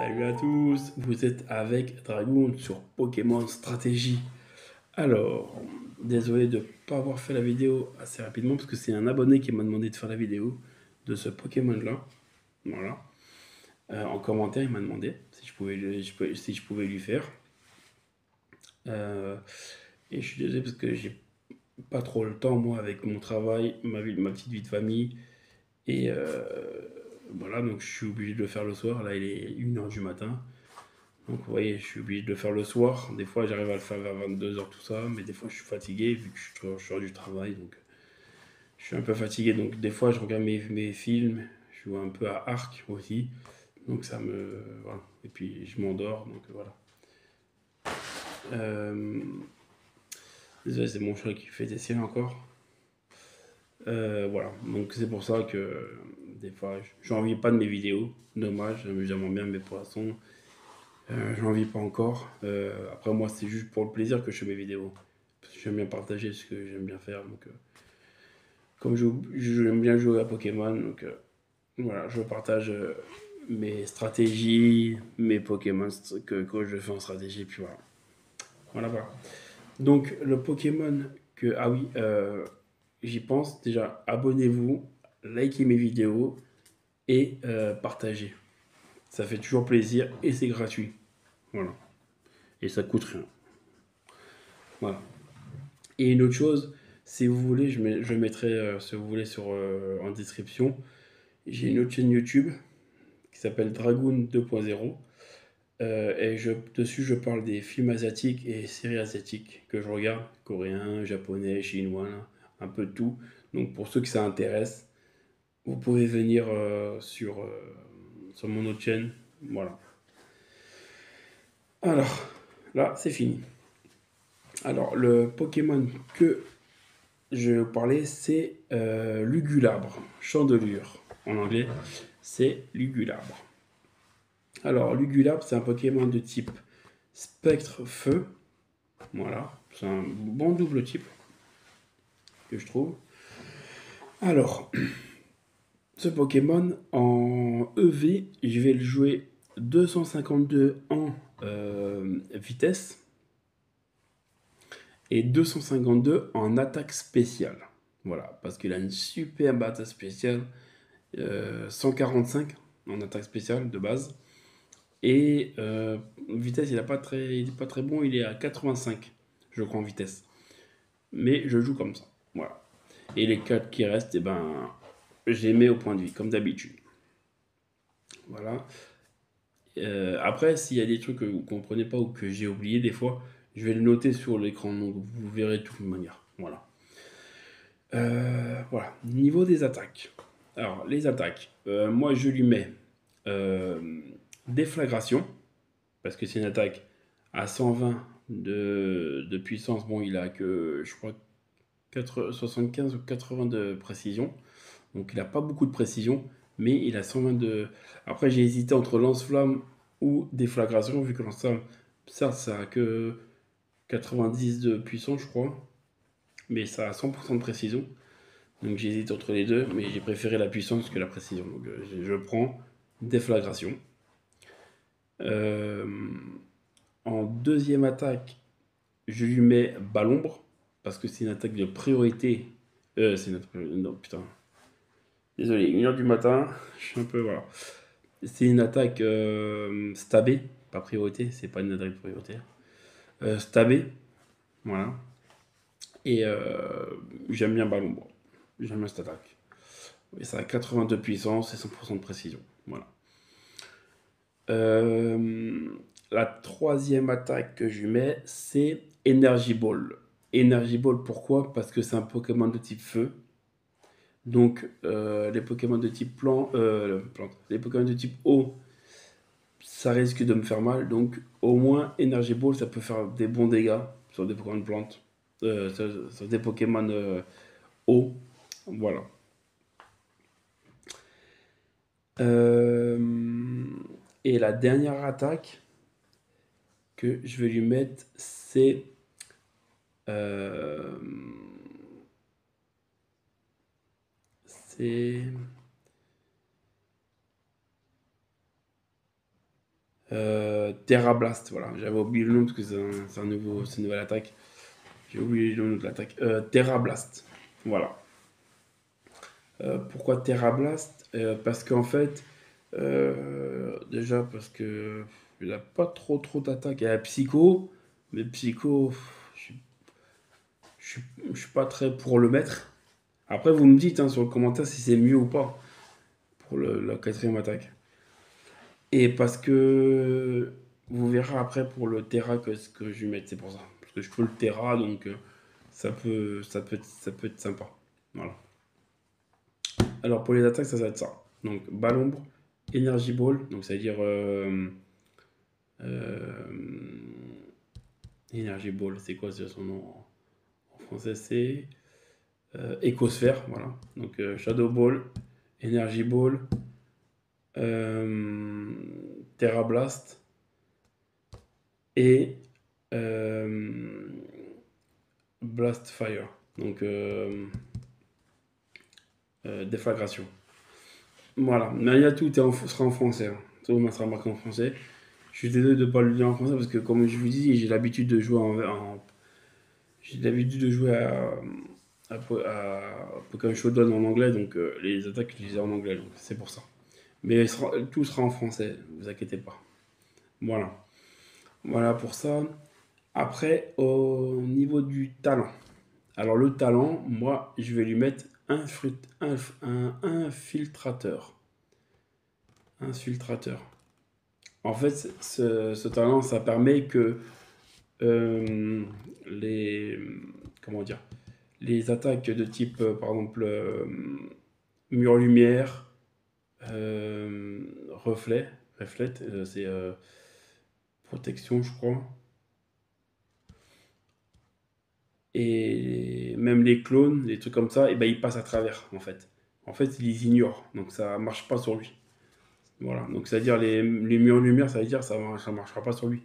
Salut à tous, vous êtes avec Dragoon sur Pokémon Stratégie. Alors, désolé de ne pas avoir fait la vidéo assez rapidement parce que c'est un abonné qui m'a demandé de faire la vidéo de ce Pokémon-là. Voilà. En commentaire, il m'a demandé si je pouvais, si je pouvais lui faire. Euh, et je suis désolé parce que j'ai pas trop le temps, moi, avec mon travail, ma petite vie de famille. Et voilà, donc je suis obligé de le faire le soir. Là, il est 1h du matin. Donc vous voyez, je suis obligé de le faire le soir. Des fois, j'arrive à le faire vers 22h, tout ça. Mais des fois, je suis fatigué vu que je sors du travail. Donc je suis un peu fatigué. Donc des fois, je regarde mes films. Je joue un peu à Arc aussi. Donc ça me... Voilà. Et puis je m'endors. Donc voilà. Euh, Désolé, c'est mon chat qui fait des siennes encore. Voilà. Donc c'est pour ça que des fois, j'en vis pas de mes vidéos. Dommage, j'aimerais bien, mais pour l'instant, j'en vis pas encore. Après, moi, c'est juste pour le plaisir que je fais mes vidéos. Parce que j'aime bien partager ce que j'aime bien faire. Donc, comme j'aime bien jouer à Pokémon, donc voilà, je partage mes stratégies, mes Pokémon que je fais en stratégie. Puis voilà. Voilà, voilà. Donc, le Pokémon que. Ah oui, j'y pense. Déjà, abonnez-vous, likez mes vidéos et partagez. Ça fait toujours plaisir et c'est gratuit. Voilà. Et ça coûte rien. Voilà. Et une autre chose, si vous voulez, je mettrai, si vous voulez, en description. J'ai une autre chaîne YouTube qui s'appelle Dragoon 2.0. Dessus, je parle des films asiatiques et séries asiatiques que je regarde, coréens, japonais, chinois, là, un peu de tout. Donc pour ceux que ça intéresse, vous pouvez venir sur mon autre chaîne. Voilà. Alors, là, c'est fini. Alors, le Pokémon que je vais vous parler, c'est Lugulabre, chandelure en anglais, c'est Lugulabre. Alors, Lugulabre, c'est un Pokémon de type spectre-feu. Voilà, c'est un bon double type que je trouve. Alors, ce Pokémon en EV, je vais le jouer 252 en vitesse et 252 en attaque spéciale. Voilà, parce qu'il a une superbe attaque spéciale. 145 en attaque spéciale de base. Et vitesse, il est pas très bon, il est à 85, je crois, en vitesse. Mais je joue comme ça. Voilà. Et les 4 qui restent, eh ben, je les mets au point de vie, comme d'habitude. Voilà. Après, s'il y a des trucs que vous comprenez pas ou que j'ai oublié des fois, je vais le noter sur l'écran, donc vous verrez de toute manière. Voilà. Voilà. Niveau des attaques. Alors, les attaques. Moi, je lui mets euh, déflagration, parce que c'est une attaque à 120 de puissance. Bon, il a que, je crois, 75 ou 80 de précision. Donc, il n'a pas beaucoup de précision, mais il a 120 de. Après, j'ai hésité entre lance-flamme ou déflagration, vu que lance-flamme, certes, ça a que 90 de puissance, je crois, mais ça a 100% de précision. Donc j'hésite entre les deux, mais j'ai préféré la puissance que la précision. Donc je prends déflagration. Euh, En deuxième attaque, je lui mets Balombre, parce que c'est une attaque de priorité. C'est notre. Non, putain. Désolé, 1h du matin, je suis un peu. Voilà. C'est une attaque stabée, pas priorité, c'est pas une attaque prioritaire. Stabée, voilà. Et j'aime bien Balombre. J'aime bien cette attaque. Et ça a 82 de puissance et 100% de précision. Voilà. Euh, la troisième attaque que je lui mets, c'est Energy Ball. Energy Ball, pourquoi? Parce que c'est un Pokémon de type feu. Donc, les Pokémon de type les Pokémon de type eau, ça risque de me faire mal. Donc, au moins, Energy Ball, ça peut faire des bons dégâts sur des Pokémon de plantes, sur des Pokémon eau. Voilà. Euh, et la dernière attaque que je vais lui mettre, euh, c'est Terra Blast, voilà. J'avais oublié le nom parce que c'est une nouvelle attaque. J'ai oublié le nom de l'attaque. Terra Blast. Voilà. Pourquoi Terra Blast? Parce qu'en fait, déjà parce que il a pas trop d'attaques. Il y a Psycho, mais Psycho, je suis pas très pour le mettre. Après, vous me dites hein, sur le commentaire si c'est mieux ou pas pour la quatrième attaque. Et parce que vous verrez après pour le Terra que ce que je vais mettre, c'est pour ça. Parce que je peux le Terra, donc ça peut être sympa. Voilà. Alors pour les attaques, ça va être ça. Donc balle ombre, Energy Ball, donc ça veut dire euh, Energy Ball, c'est quoi son nom en français? C'est Écosphère, voilà. Donc Shadow Ball, Energy Ball, euh, Terra Blast et Blast Fire. Donc déflagration. Voilà, mais il y a tout sera en français. Hein. Tout sera marqué en français. Je suis désolé de ne pas le dire en français parce que, comme je vous dis, j'ai l'habitude de jouer j'ai l'habitude de jouer à Pokémon Showdown en anglais, donc les attaques, je les ai en anglais, donc c'est pour ça. Mais tout sera en français, ne vous inquiétez pas. Voilà. Voilà pour ça. Après, au niveau du talent. Alors, le talent, moi, je vais lui mettre un infiltrateur. Infiltrateur. En fait, ce talent, ça permet que euh, les, comment dire, les attaques de type, par exemple, mur-lumière, reflète, c'est protection, je crois, et même les clones, les trucs comme ça, et ben ils passent à travers, en fait. En fait, ils les ignorent, donc ça marche pas sur lui. Voilà, donc c'est-à-dire les murs-lumière, ça veut dire ça marchera pas sur lui.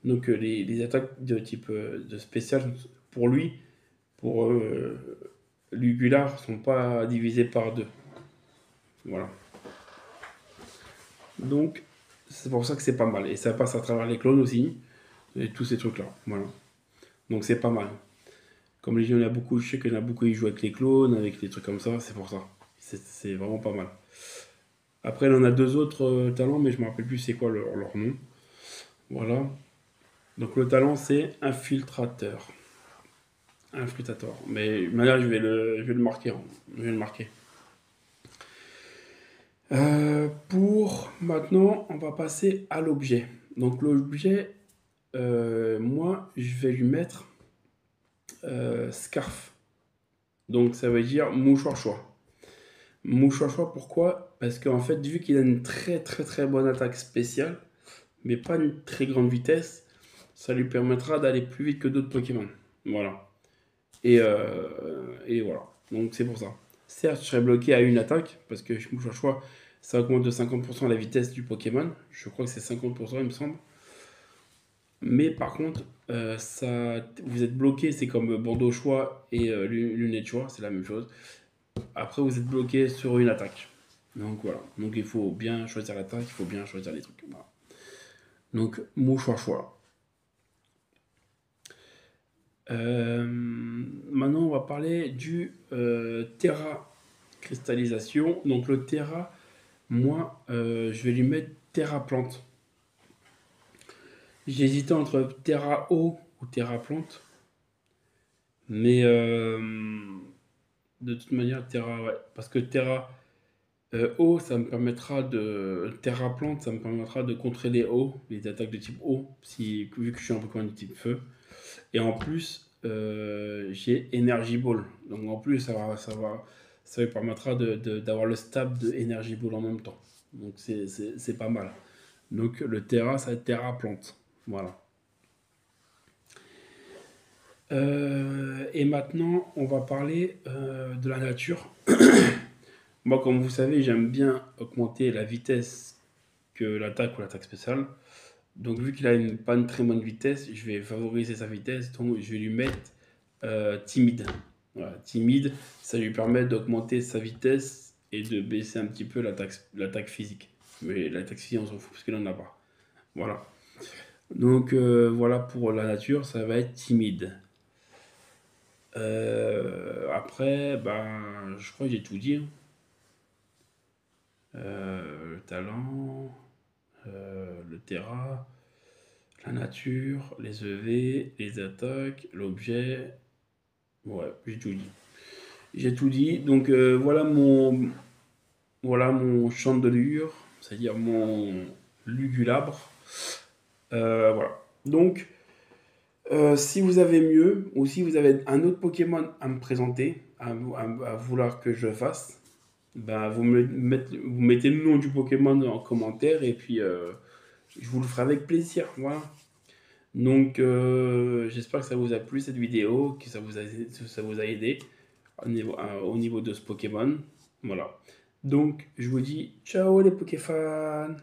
Donc les attaques de type de spécial pour lui, pour Lugular, sont pas divisées par deux. Voilà. Donc c'est pour ça que c'est pas mal. Et ça passe à travers les clones aussi. Et tous ces trucs-là. Voilà. Donc c'est pas mal. Comme les gens, il y en a beaucoup, je sais qu'il y en a beaucoup qui jouent avec les clones, avec des trucs comme ça, c'est pour ça. C'est vraiment pas mal. Après, il en a deux autres talents, mais je me rappelle plus c'est quoi leur nom. Voilà. Donc le talent, c'est infiltrateur. Infiltrateur. Mais là, je vais le marquer. Hein. Je vais le marquer. Pour maintenant, on va passer à l'objet. Donc l'objet, moi, je vais lui mettre scarf. Donc ça veut dire mouchoir choix. Mouchoir choix, pourquoi? Parce qu'en fait, vu qu'il a une très bonne attaque spéciale, mais pas une très grande vitesse, ça lui permettra d'aller plus vite que d'autres Pokémon. Voilà. Et voilà. Donc c'est pour ça. Certes, je serais bloqué à une attaque, parce que mouchoir choix, ça augmente de 50% la vitesse du Pokémon. Je crois que c'est 50%, il me semble. Mais par contre, vous êtes bloqué, c'est comme bandeau choix et lunettes choix, c'est la même chose. Après, vous êtes bloqué sur une attaque. Donc voilà. Donc il faut bien choisir l'attaque, il faut bien choisir les trucs. Voilà. Donc mouchoir choix. Maintenant, on va parler du Terra cristallisation. Donc le Terra, moi, je vais lui mettre Terra plante. J'hésitais entre Terra eau ou Terra plante. Mais de toute manière, Terra, ouais. Parce que Terra eau, ça me permettra de. Terra plante, ça me permettra de contrer les eaux, les attaques de type eau, vu que je suis un Pokémon de type feu. Et en plus, j'ai Energy Ball. Donc en plus, ça me permettra d'avoir le stab de Energy Ball en même temps. Donc c'est pas mal. Donc le Terra, ça va être Terra plante. Voilà. Et maintenant, on va parler de la nature. Moi, comme vous savez, j'aime bien augmenter la vitesse que l'attaque ou l'attaque spéciale. Donc, vu qu'il a pas une très bonne vitesse, je vais favoriser sa vitesse. Donc, je vais lui mettre timide. Voilà, timide, ça lui permet d'augmenter sa vitesse et de baisser un petit peu l'attaque physique. Mais l'attaque physique, on s'en fout parce qu'il n'en a pas. Voilà. Donc voilà pour la nature, ça va être timide. Après, ben, je crois que j'ai tout dit, hein. Le talent, le terrain, la nature, les EV, les attaques, l'objet. Ouais, j'ai tout dit. J'ai tout dit. Donc voilà mon chandelure, c'est-à-dire mon lugulabre. Voilà. Donc, si vous avez mieux, ou si vous avez un autre Pokémon à me présenter, à vouloir que je fasse, bah, vous mettez le nom du Pokémon en commentaire et puis je vous le ferai avec plaisir. Voilà. Donc, j'espère que ça vous a plu cette vidéo, que ça vous a aidé au niveau de ce Pokémon. Voilà. Donc, je vous dis ciao les Pokéfans!